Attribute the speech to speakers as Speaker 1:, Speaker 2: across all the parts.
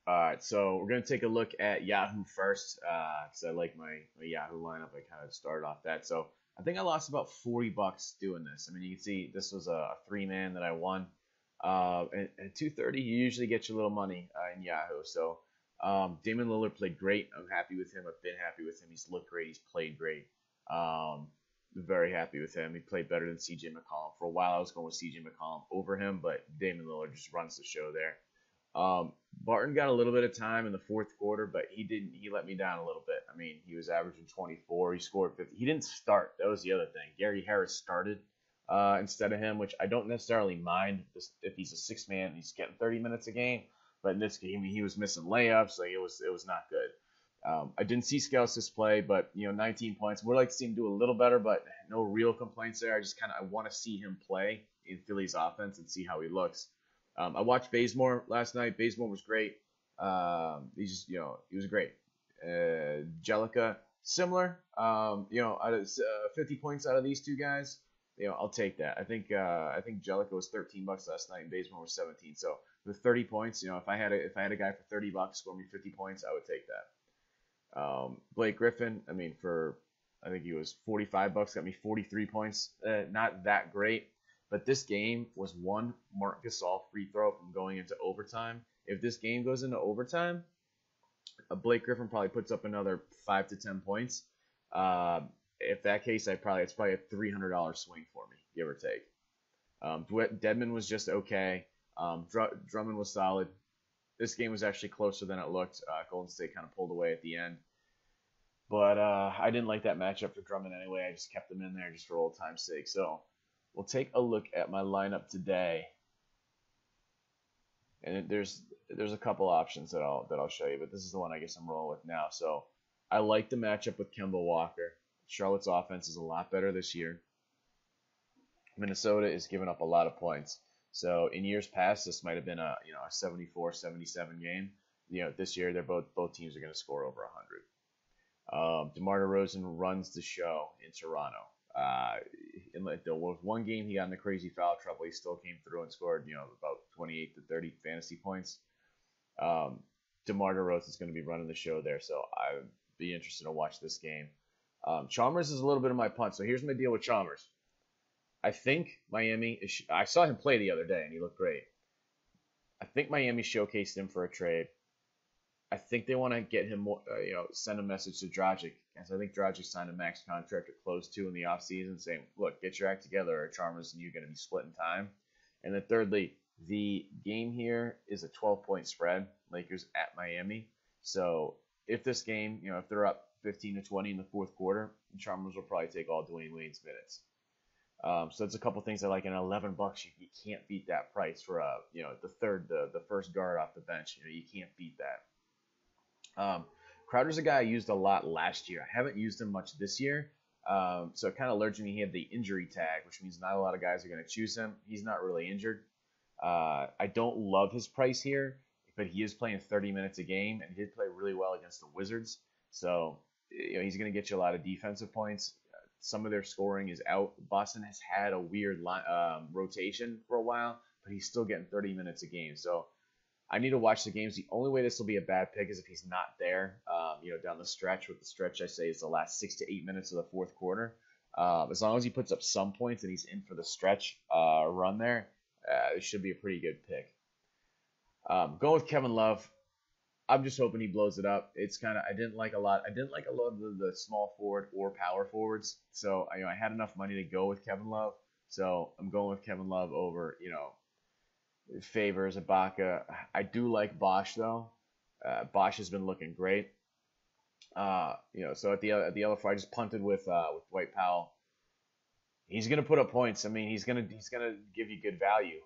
Speaker 1: All right, so we're gonna take a look at Yahoo first, because I like my Yahoo lineup. I kind of started off that, so I think I lost about $40 doing this. I mean, you can see this was a three-man that I won. At 230, you usually get your little money in Yahoo. So Damon Lillard played great. I'm happy with him. I've been happy with him. He's looked great. He's played great. Very happy with him. He played better than CJ McCollum. For a while, I was going with CJ McCollum over him, but Damon Lillard just runs the show there. Barton got a little bit of time in the fourth quarter, but he didn't. He let me down a little bit. I mean, he was averaging 24. He scored 50. He didn't start. That was the other thing. Gary Harris started instead of him, which I don't necessarily mind if he's a six man and he's getting 30 minutes a game. But in this game, he was missing layups. Like it was not good. I didn't see Skelsis play, but 19 points. Would like to see him do a little better, but no real complaints there. I want to see him play in Philly's offense and see how he looks. I watched Bazemore last night. Bazemore was great. He's just, he was great. Jellica, similar. Out of 50 points out of these two guys, I'll take that. I think Jellica was $13 last night and Bazemore was 17. So the 30 points, if I had a guy for $30 score me 50 points, I would take that. Blake Griffin, I think he was $45, got me 43 points. Not that great. But this game was one Marc Gasol free throw from going into overtime. If this game goes into overtime, Blake Griffin probably puts up another 5 to 10 points. If that case, it's probably a $300 swing for me, give or take. Dedmon was just okay. Drummond was solid. This game was actually closer than it looked. Golden State kind of pulled away at the end. But I didn't like that matchup for Drummond anyway. I just kept him in there just for old time's sake. So we'll take a look at my lineup today, and there's a couple options that I'll show you, but this is the one I guess I'm rolling with now. So I like the matchup with Kemba Walker. Charlotte's offense is a lot better this year. Minnesota is giving up a lot of points. So in years past, this might have been a 74-77 game. This year both teams are going to score over 100. DeMar DeRozan runs the show in Toronto. There was one game he got in the crazy foul trouble. He still came through and scored, about 28 to 30 fantasy points. DeMar DeRozan is going to be running the show there, so I'd be interested to watch this game. Chalmers is a little bit of my punt. So here's my deal with Chalmers. I think Miami I saw him play the other day, and he looked great. I think Miami showcased him for a trade. I think they want to get him more, send a message to Dragic, as I think Dragic signed a max contract at close to in the offseason, saying, look, get your act together, or Chalmers and you are going to be splitting time. And then thirdly, the game here is a 12-point spread, Lakers at Miami. So if this game, if they're up 15 to 20 in the fourth quarter, Chalmers will probably take all Dwayne Wade's minutes. So it's a couple things I like. And $11, you can't beat that price for the first guard off the bench. You can't beat that. Crowder's a guy I used a lot last year. I haven't used him much this year. So it kind of alerted me he had the injury tag, which means not a lot of guys are going to choose him. He's not really injured. I don't love his price here, but he is playing 30 minutes a game, and he did play really well against the Wizards. So he's going to get you a lot of defensive points. Some of their scoring is out. Boston has had a weird rotation for a while, but he's still getting 30 minutes a game. So I need to watch the games. The only way this will be a bad pick is if he's not there, down the stretch. With the stretch, I say is the last 6 to 8 minutes of the fourth quarter. As long as he puts up some points and he's in for the stretch run there, it should be a pretty good pick. Going with Kevin Love. I'm just hoping he blows it up. It's kind of I didn't like a lot of the small forward or power forwards. So I had enough money to go with Kevin Love. So I'm going with Kevin Love over Favors, Ibaka. I do like Bosch though. Bosch has been looking great. So at the other I just punted with Dwight Powell. He's gonna put up points. I mean, he's gonna give you good value.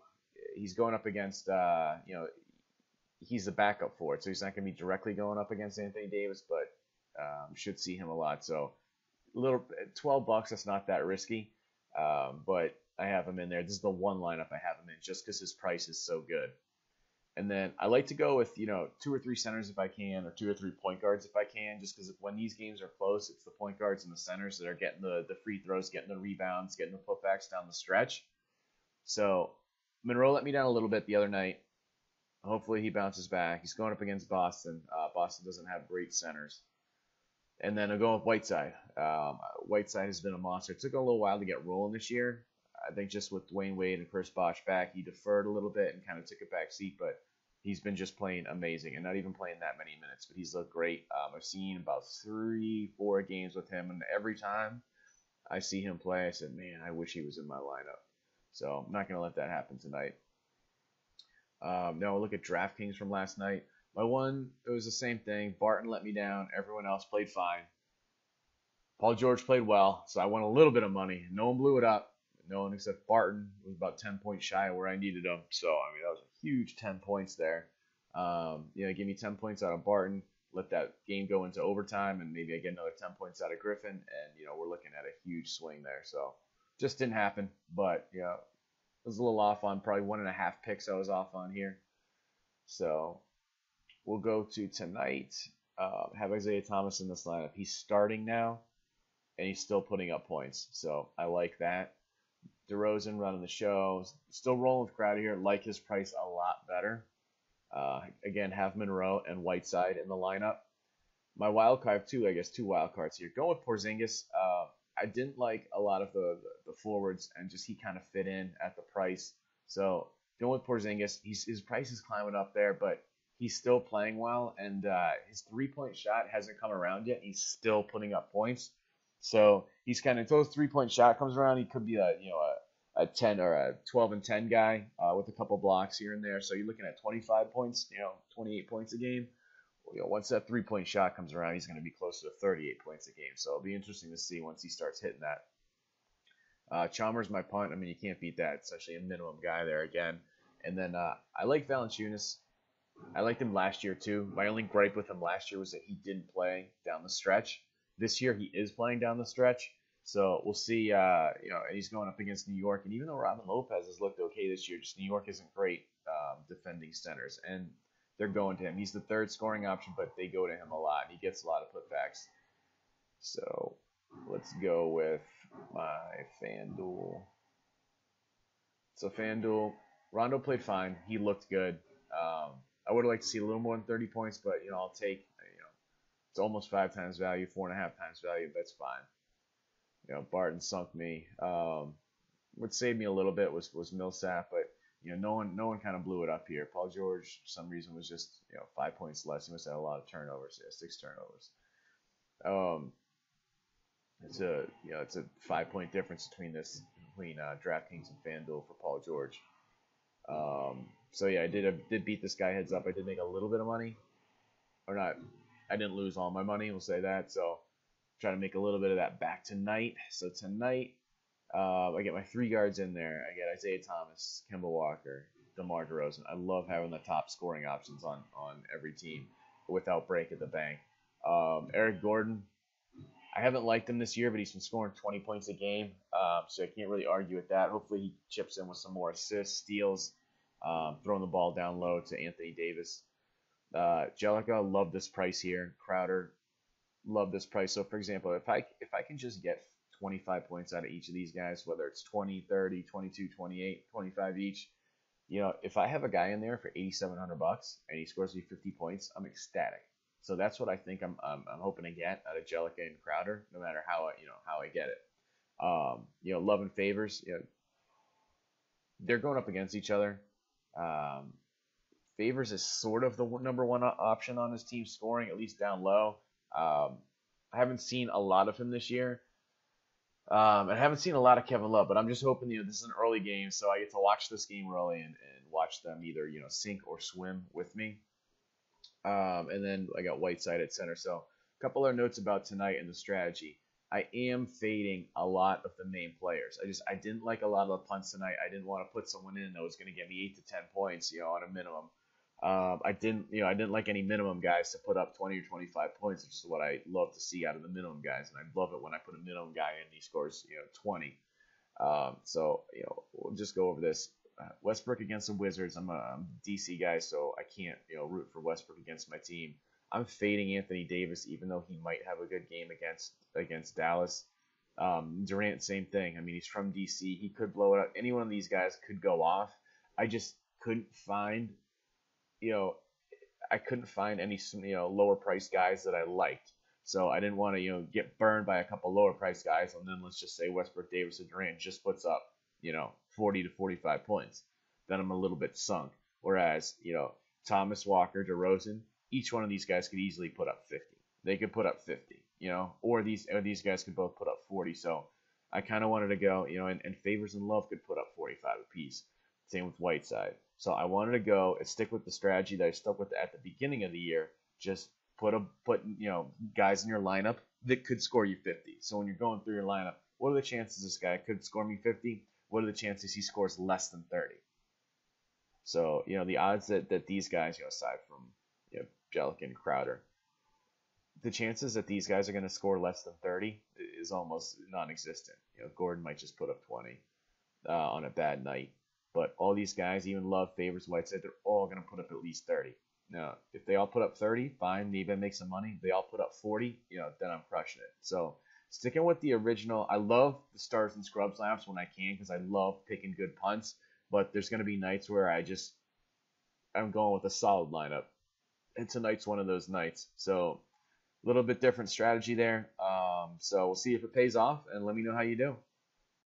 Speaker 1: He's going up against he's the backup for it, so he's not gonna be directly going up against Anthony Davis, but should see him a lot. So $12. That's not that risky, but I have him in there. This is the one lineup I have him in just because his price is so good. And then I like to go with 2 or 3 centers if I can, or 2 or 3 point guards if I can, just because when these games are close, it's the point guards and the centers that are getting the free throws, getting the rebounds, getting the putbacks down the stretch. So Monroe let me down a little bit the other night. Hopefully he bounces back. He's going up against Boston. Boston doesn't have great centers. And then I'll go with Whiteside. Whiteside has been a monster. It took a little while to get rolling this year. I think just with Dwayne Wade and Chris Bosh back, he deferred a little bit and kind of took a back seat, but he's been just playing amazing and not even playing that many minutes, but he's looked great. I've seen about 3, 4 games with him, and every time I see him play, I said, man, I wish he was in my lineup. So I'm not going to let that happen tonight. Now we'll look at DraftKings from last night. My one, it was the same thing. Barton let me down. Everyone else played fine. Paul George played well, so I won a little bit of money. No one blew it up. No one except Barton was about 10 points shy of where I needed him. So, I mean, that was a huge 10 points there. Give me 10 points out of Barton. Let that game go into overtime, and maybe I get another 10 points out of Griffin. And, we're looking at a huge swing there. So, just didn't happen. But, I was a little off on probably 1.5 picks I was off on here. So, we'll go to tonight. Have Isaiah Thomas in this lineup. He's starting now, and he's still putting up points. So I like that. DeRozan running the show. Still rolling with Crowder here. Like his price a lot better. Again, have Monroe and Whiteside in the lineup. My wild card, too, I guess 2 wild cards here. Going with Porzingis. I didn't like a lot of the forwards, and just he kind of fit in at the price. So going with Porzingis, his price is climbing up there, but he's still playing well, and his 3-point shot hasn't come around yet. He's still putting up points. So he's kind of, until his 3-point shot comes around, he could be a 10 or a 12 and 10 guy with a couple blocks here and there. So you're looking at 25 points, 28 points a game. Once that 3-point shot comes around, he's going to be closer to 38 points a game. So it'll be interesting to see once he starts hitting that. Chalmers my punt. I mean, you can't beat that. Essentially a minimum guy there again. And then I like Valanciunas. I liked him last year too. My only gripe with him last year was that he didn't play down the stretch. This year he is playing down the stretch, so we'll see. And he's going up against New York, and even though Robin Lopez has looked okay this year, just New York isn't great defending centers, and they're going to him. He's the third scoring option, but they go to him a lot. He gets a lot of putbacks. So let's go with my FanDuel. So FanDuel, Rondo played fine. He looked good. I would have liked to see a little more than 30 points, but I'll take. It's almost 5 times value, 4.5 times value. That's fine. Barton sunk me. What saved me a little bit was Millsap, but no one kind of blew it up here. Paul George, for some reason, was just 5 points less. He must have had a lot of turnovers. Yeah, 6 turnovers. It's a 5-point difference between DraftKings and FanDuel for Paul George. So yeah, I did beat this guy heads up. I did make a little bit of money, or not. I didn't lose all my money. We'll say that. So try to make a little bit of that back tonight. So tonight, I get my 3 guards in there. I get Isaiah Thomas, Kemba Walker, DeMar DeRozan. I love having the top scoring options on every team without break at the bank. Eric Gordon, I haven't liked him this year, but he's been scoring 20 points a game, so I can't really argue with that. Hopefully he chips in with some more assists, steals, throwing the ball down low to Anthony Davis. Jellicoe, love this price here. Crowder, love this price. So, for example, if I can just get 25 points out of each of these guys, whether it's 20, 30, 22, 28, 25 each, if I have a guy in there for $8,700 and he scores me 50 points, I'm ecstatic. So that's what I think I'm hoping to get out of Jellicoe and Crowder, no matter how I get it. Love and Favors, they're going up against each other. Favors is sort of the number one option on his team scoring, at least down low. I haven't seen a lot of him this year. And I haven't seen a lot of Kevin Love, but I'm just hoping, this is an early game, so I get to watch this game early and watch them either, sink or swim with me. And then I got Whiteside at center. So a couple of notes about tonight and the strategy. I am fading a lot of the main players. I didn't like a lot of the punts tonight. I didn't want to put someone in that was going to get me 8 to 10 points, on a minimum. I didn't like any minimum guys to put up 20 or 25 points, which is what I love to see out of the minimum guys. And I love it when I put a minimum guy in and he scores, 20. So we'll just go over this. Westbrook against the Wizards. I'm a DC guy, so I can't, root for Westbrook against my team. I'm fading Anthony Davis, even though he might have a good game against Dallas. Durant, same thing. I mean, he's from DC. He could blow it up. Any one of these guys could go off. I just couldn't find you know, I couldn't find any lower priced guys that I liked. So I didn't want to get burned by a couple lower priced guys, and then let's just say Westbrook, Davis, and Durant just puts up 40 to 45 points. Then I'm a little bit sunk. Whereas Thomas, Walker, DeRozan, each one of these guys could easily put up 50. They could put up 50, or these guys could both put up 40. So I kind of wanted to go, and Favors and Love could put up 45 apiece. Same with Whiteside. So I wanted to go and stick with the strategy that I stuck with at the beginning of the year. Just put guys in your lineup that could score you 50. So when you're going through your lineup, what are the chances this guy could score me 50? What are the chances he scores less than 30? So the odds that these guys, aside from Jelic and Crowder, the chances that these guys are going to score less than 30 is almost non-existent. Gordon might just put up 20 on a bad night. But all these guys, even Love, Favors, Whiteside, they're all going to put up at least 30. Now, if they all put up 30, fine, maybe I make some money. If they all put up 40, then I'm crushing it. So sticking with the original, I love the stars and scrubs lineups when I can because I love picking good punts. But there's going to be nights where I'm going with a solid lineup. And tonight's one of those nights. So a little bit different strategy there. So we'll see if it pays off, and let me know how you do.